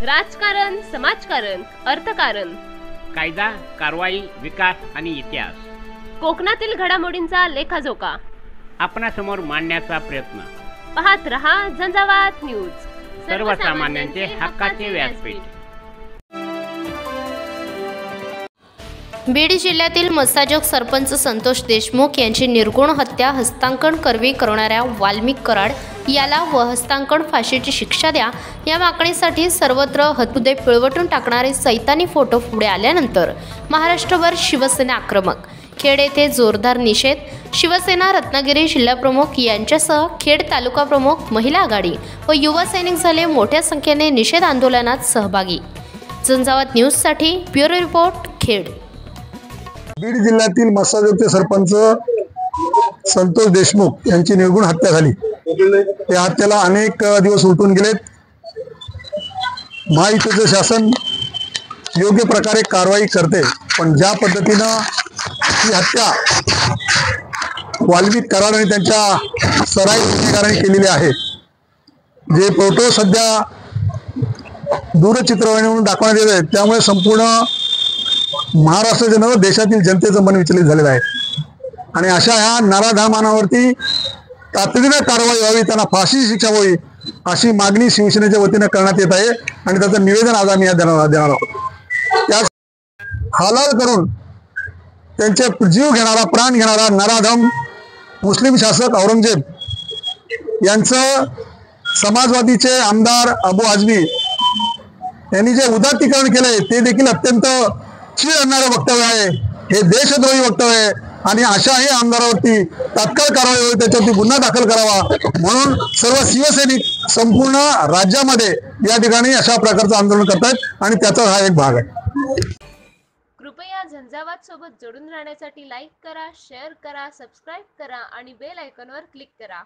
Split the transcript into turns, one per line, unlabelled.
राजकारण, समाजकारण, अर्थकारण,
कायदा, कारवाई, विकास आणि इतिहास,
कोकणातील घडामोडींचा लेखाजोखा
आपणासमोर मांडण्याचा प्रयत्न.
पाहत रहा झंझावात न्यूज,
सर्वसामान्यांचे हक्काचे व्यासपीठ.
बीड जिल्ह्यातील मस्साजोग सरपंच संतोष देशमुख यांची निर्गुण हत्या हस्तांकन करवी करणाऱ्या वाल्मिक कराड याला व हस्तांकन फाशीची शिक्षा द्या या मागणीसाठी सर्वत्र हृदय पिळवटून टाकणारे सैतानी फोटो पुढे आल्यानंतर महाराष्ट्रभर शिवसेना आक्रमक. खेड येथे जोरदार निषेध. शिवसेना रत्नागिरी जिल्हाप्रमुख यांच्यासह खेड तालुका प्रमुख, महिला आघाडी व युवा सैनिक झाले मोठ्या संख्येने निषेध आंदोलनात सहभागी. झंझावात न्यूजसाठी ब्युरो रिपोर्ट, खेड.
बीड जिल्ह्यातील मस्साजोगचे सरपंच संतोष देशमुख यांची निर्गुण हत्या झाली. या हत्येला अनेक दिवस उलटून गेलेत. महायुतीचे शासन योग्य प्रकारे कारवाई करते, पण ज्या पद्धतीनं ही हत्या वाल्मिक कराड आणि त्यांच्या सराईत गुन्हेगारांनी केलेली आहे, जे फोटो सध्या दूरचित्रवाणीवरून दाखवण्यात येत आहेत, त्यामुळे संपूर्ण महाराष्ट्राचे नव्हे देशातील जनतेचं मन विचलित झालेलं आहे. आणि अशा ह्या नराधमांवरती तातडीनं कारवाई व्हावी, त्यांना फाशीची शिक्षा व्हावी अशी मागणी शिवसेनेच्या वतीनं करण्यात येत आहे. आणि त्याचं निवेदन आज आम्ही देणार आहोत. त्या हालाल करून त्यांचे जीव घेणारा, प्राण घेणारा नराधम मुस्लिम शासक औरंगजेब यांचं समाजवादीचे आमदार अबू आझमी यांनी जे उदात्तीकरण केलंय ते देखील अत्यंत चीड आणणारं वक्तव्य आहे. हे देशद्रोही वक्तव्य आहे. आणि अशाही आमदारावरती तात्काळ कारवाई होईल, त्याच्यावरती गुन्हा दाखल करावा म्हणून सर्व शिवसैनिक संपूर्ण राज्यामध्ये या ठिकाणी अशा प्रकारचं आंदोलन करतात आणि त्याचा हा एक भाग आहे.
कृपया झंझावात सोबत जोडून राहण्यासाठी लाईक करा, शेअर करा, सबस्क्राईब करा आणि बेल आयकॉनवर क्लिक करा.